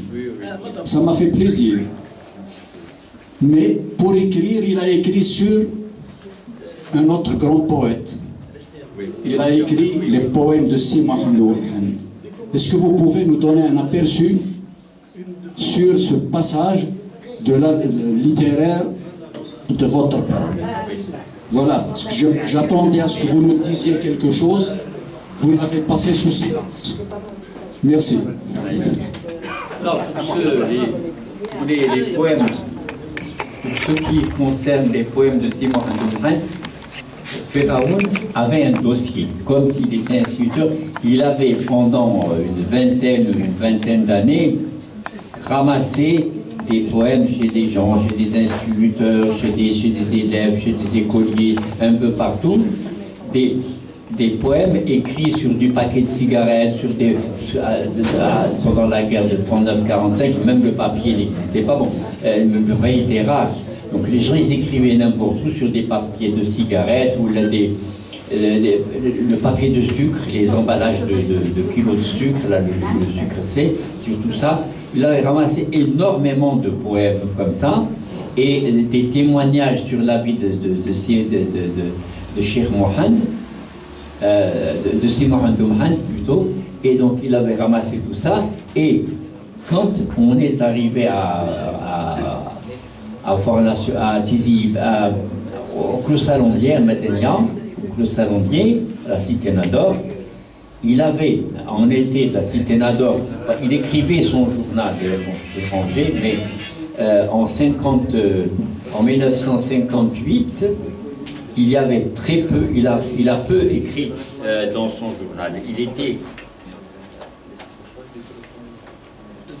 Ça m'a fait plaisir. Mais pour écrire, il a écrit sur un autre grand poète. Il a écrit les poèmes de Si Mohamed El-Hussein. Est-ce que vous pouvez nous donner un aperçu sur ce passage de l'art littéraire de votre père? Voilà, j'attendais à ce que vous nous disiez quelque chose. Vous l'avez passé sous silence. Merci. Alors, pour les poèmes, pour ce qui concerne les poèmes de Simon Handoufran, Feraoun avait un dossier. Comme s'il était instituteur, il avait pendant une vingtaine d'années ramassé des poèmes chez des gens, chez des instituteurs, chez des élèves, chez des écoliers, un peu partout, des poèmes écrits sur du paquet de cigarettes, pendant la guerre de 39-45, même le papier n'existait pas, bon, le papier était rare. Donc les gens, ils écrivaient n'importe où sur des papiers de cigarettes ou le papier de sucre, les emballages de kilos de sucre, là, le sucre sec, sur tout ça. Il avait ramassé énormément de poèmes comme ça et des témoignages sur la vie de Cheikh Mohamed, de Simon Handoufran plutôt. Et donc il avait ramassé tout ça. Et quand on est arrivé à Tizi, au Clos Salombier, à Medenia, au Clos Salombier, à la Cité Nador, il avait, en été de la Cité Nador, il écrivait son journal étranger, mais en 1958, il y avait très peu, il a peu écrit dans son journal.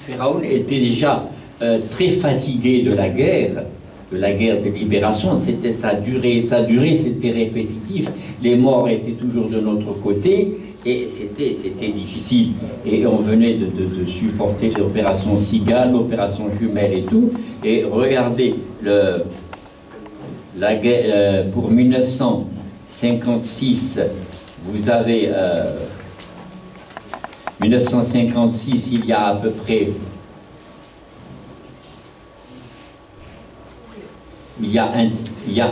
Feraoun était déjà très fatigué de la guerre de libération. C'était sa durée, c'était répétitif. Les morts étaient toujours de notre côté. Et c'était difficile. Et on venait de supporter l'opération Cigale, l'opération Jumelle et tout. Et regardez, la guerre, pour 1956, vous avez... 1956, il y a à peu près... Il y a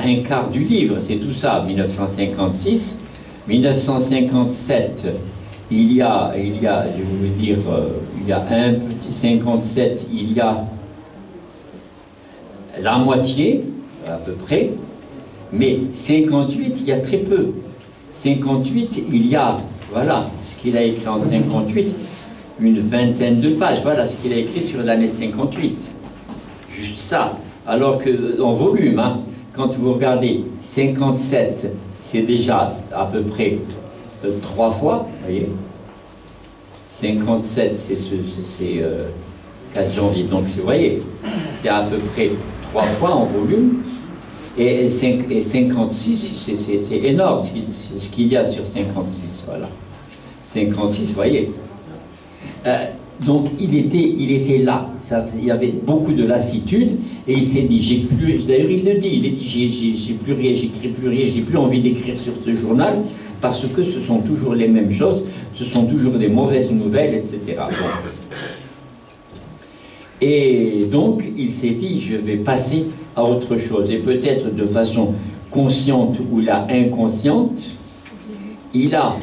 un quart du livre, c'est tout ça, 1956. 1957, il y a, je veux dire, il y a un petit 57, il y a la moitié, à peu près, mais 58, il y a très peu. 58, il y a, voilà, ce qu'il a écrit en 58, une vingtaine de pages, voilà ce qu'il a écrit sur l'année 58. Juste ça. Alors que, en volume, hein, quand vous regardez 57, c'est déjà à peu près 3 fois, vous voyez. 57, c'est 4 janvier, donc vous voyez, c'est à peu près 3 fois en volume. Et 56, c'est énorme ce qu'il y a sur 56, voilà. 56, vous voyez. Donc il était là, il y avait beaucoup de lassitude, et il s'est dit, d'ailleurs il le dit, il a dit, j'écris plus rien, j'ai plus envie d'écrire sur ce journal, parce que ce sont toujours les mêmes choses, ce sont toujours des mauvaises nouvelles, etc. Bon. Et donc il s'est dit, je vais passer à autre chose, et peut-être de façon consciente ou là inconsciente, il a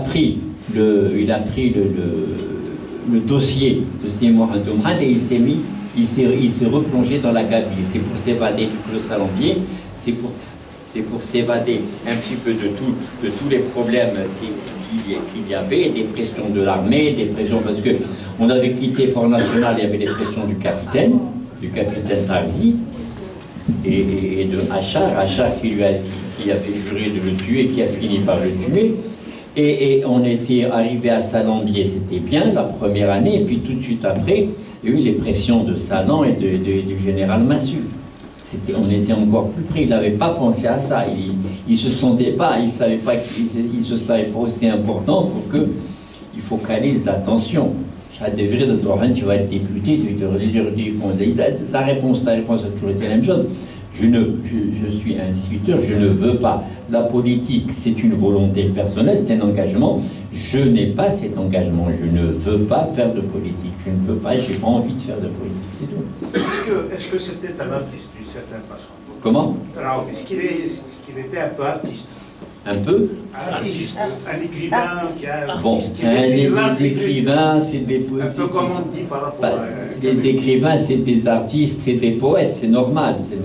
pris le dossier de Simon Handoufran et il s'est replongé dans la gabie. C'est pour s'évader du Clos Salombier, c'est pour s'évader un petit peu de tous les problèmes qu'il y avait, des pressions de l'armée, des pressions, parce que on avait quitté Fort National, il y avait les pressions du capitaine Tardy et de Achar qui avait juré de le tuer, qui a fini par le tuer. Et on était arrivé à Salambier, c'était bien la première année, et puis tout de suite après, il y a eu les pressions de Salan et du général Massu. On était encore plus près, il n'avait pas pensé à ça, il se sentait pas, il savait pas, il se savait pas aussi important pour qu'il focalise l'attention. tu vas être député, la réponse a toujours été la même chose. Je suis un instituteur, je ne veux pas. La politique, c'est une volonté personnelle, c'est un engagement. Je n'ai pas cet engagement, je ne veux pas faire de politique. Je ne peux pas, j'ai pas envie de faire de politique, c'est tout. Est-ce que c'était un artiste d'une certaine façon? Comment? Est-ce qu'il était un peu artiste? Un peu? Artiste, un écrivain qui a... Bon, les écrivains, c'est des poètes. Un peu comme on dit par rapport à... Les écrivains, c'est des artistes, c'est des poètes, c'est normal. Il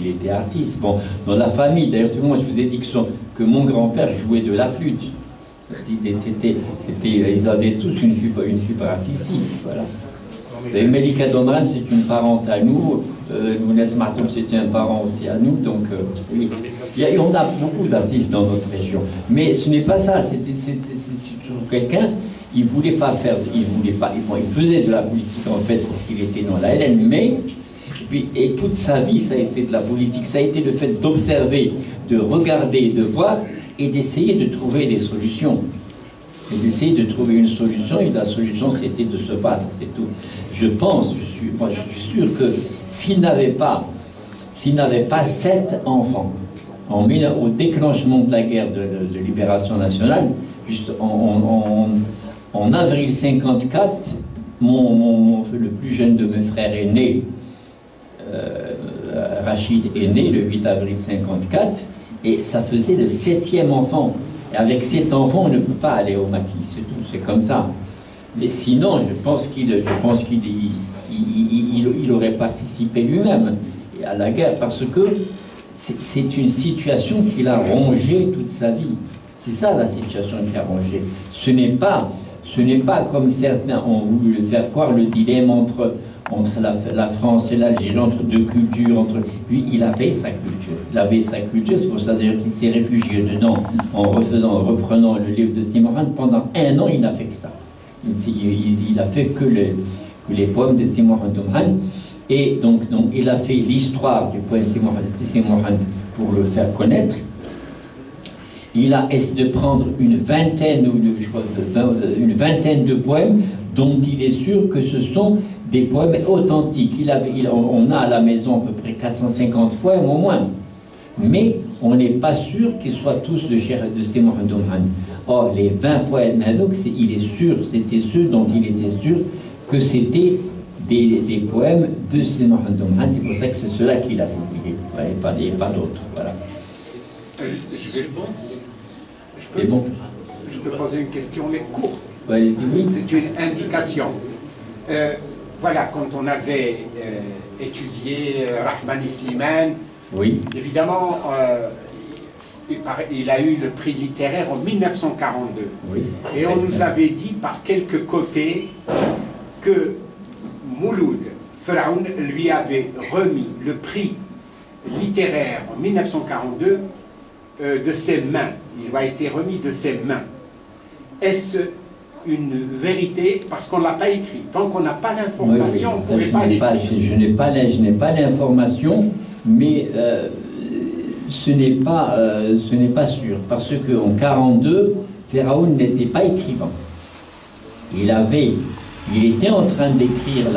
était artiste. Bon, dans la famille, d'ailleurs, tout le monde, je vous ai dit que mon grand-père jouait de la flûte. Ils avaient tous une fibre artistique, voilà. Melika Domran, c'est une parente à nous. Lounès Martoum, c'était un parent aussi à nous. Donc, oui. On a beaucoup d'artistes dans notre région. Mais ce n'est pas ça. C'est quelqu'un, il ne voulait pas faire. Il faisait de la politique, en fait, parce qu'il était dans la LN. Mais, et toute sa vie, ça a été de la politique. Ça a été le fait d'observer, de regarder, de voir et d'essayer de trouver des solutions. Et d'essayer de trouver une solution, et la solution c'était de se battre, c'est tout. Je suis sûr que s'il n'avait pas 7 enfants, au déclenchement de la guerre de libération nationale, juste en avril 54, le plus jeune de mes frères est né, Rachid est né le 8 avril 54, et ça faisait le 7e enfant. Et avec 7 enfants, on ne peut pas aller au maquis, c'est tout, c'est comme ça. Mais sinon, je pense qu'il aurait participé lui-même à la guerre, parce que c'est une situation qu'il a rongée toute sa vie. C'est ça la situation qu'il a rongée. Ce n'est pas comme certains ont voulu le faire croire, le dilemme entre la France et l'Algérie, entre deux cultures, lui, il avait sa culture. Il avait sa culture, c'est pour ça d'ailleurs qu'il s'est réfugié dedans en reprenant le livre de Simorgane. Pendant 1 an, il n'a fait que ça. Il a fait que les poèmes de Simorgane. Et donc, il a fait l'histoire du poème de Simorgane pour le faire connaître. Il a essayé de prendre une vingtaine de poèmes dont il est sûr que ce sont des poèmes authentiques. On a à la maison à peu près 450 poèmes au moins. Mais on n'est pas sûr qu'ils soient tous de Simorgane Domran. Or, les 20 poèmes, c'était ceux dont il était sûr que c'était des poèmes de Simorgane Domran. C'est pour ça que c'est ceux-là qu'il a publié. Et pas d'autres. Voilà. C'est bon. C'est bon. Je peux poser une question, mais courte. Oui. C'est une indication. Voilà, quand on avait étudié Rahmani Slimane, oui. Évidemment, il a eu le prix littéraire en 1942. Oui. Et on nous avait dit par quelques côtés que Mouloud Feraoun lui avait remis le prix littéraire en 1942 de ses mains. Il a été remis de ses mains. Est-ce une vérité? Parce qu'on ne l'a pas écrit. Tant qu'on n'a pas l'information, on ne pouvait pas l'écrire. Je n'ai pas l'information, mais ce n'est pas sûr. Parce qu'en 1942, Feraoun n'était pas écrivain. Il était en train d'écrire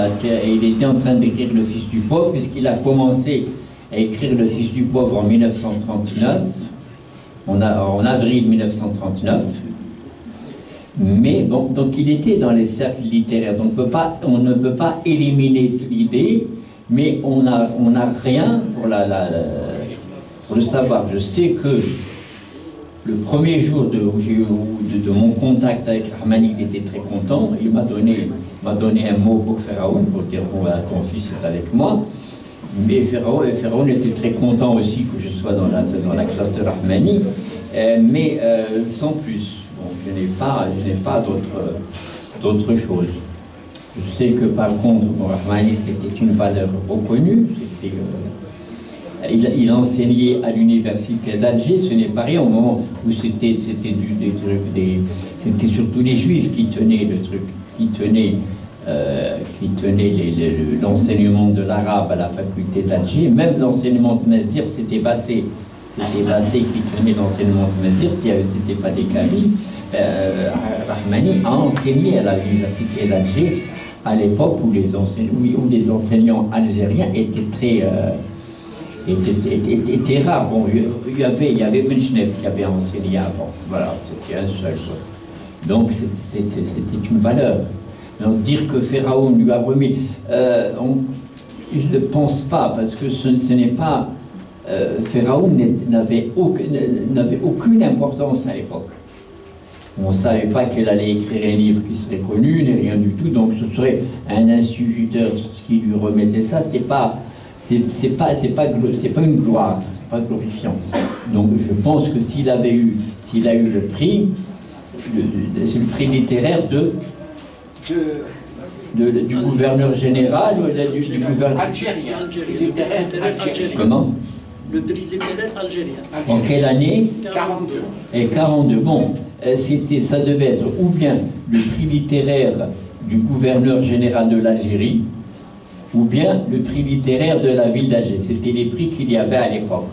Le Fils du Pauvre, puisqu'il a commencé à écrire Le Fils du Pauvre en 1939, en avril 1939. Mais bon, donc il était dans les cercles littéraires. Donc on ne peut pas éliminer l'idée, mais on n'a rien pour le savoir. Je sais que le premier jour de mon contact avec Rahmani, il était très content. Il m'a donné un mot pour Feraoun, pour dire bon, ton fils est avec moi. Mais Feraoun était très content aussi que je sois dans la classe de Rahmani, mais sans plus. Bon, je n'ai pas d'autre chose. Je sais que par contre, Rahmani, c'était une valeur reconnue. Il enseignait à l'université d'Alger, ce n'est pas rien, au moment où c'était surtout les Juifs qui tenaient le truc, qui tenaient l'enseignement de l'arabe à la faculté d'Alger. Même l'enseignement de Nazir s'était passé c'était Bassé qui tenait l'enseignement de Mazir, si c'était pas des Kabyles. Rahmani a enseigné à l'université d'Alger à l'époque où les enseignants algériens étaient très rares. Bon, il y avait Benchnev qui avait enseigné avant. Voilà, c'était un seul. Donc c'était une valeur. Donc dire que Pharaon lui a remis, je ne pense pas, parce que ce n'est pas. Pharaon n'avait aucune importance à l'époque. On ne savait pas qu'elle allait écrire un livre qui serait connu, ni rien du tout, donc ce serait un instituteur qui lui remettait ça, c'est pas une gloire, c'est pas glorifiant. Donc je pense que s'il a eu le prix, c'est le prix littéraire du gouverneur général ou du gouverneur algérien. Comment? Le prix littéraire algérien. En quelle année? 42. Et 42. Bon, ça devait être ou bien le prix littéraire du gouverneur général de l'Algérie, ou bien le prix littéraire de la ville d'Alger. C'était les prix qu'il y avait à l'époque.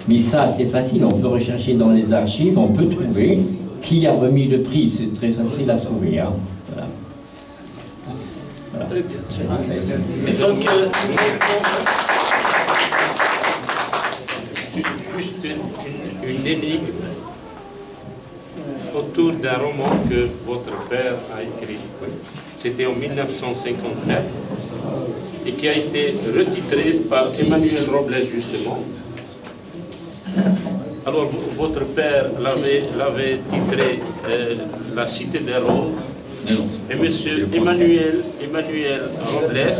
Mais ça, c'est facile, on peut rechercher dans les archives, on peut trouver qui a remis le prix. C'est très facile à trouver. Hein. Voilà. Voilà. Très bien. Et donc, juste une énigme autour d'un roman que votre père a écrit. C'était en 1959 et qui a été retitré par Emmanuel Robles justement. Alors votre père l'avait titré La Cité des Roses et monsieur Emmanuel Robles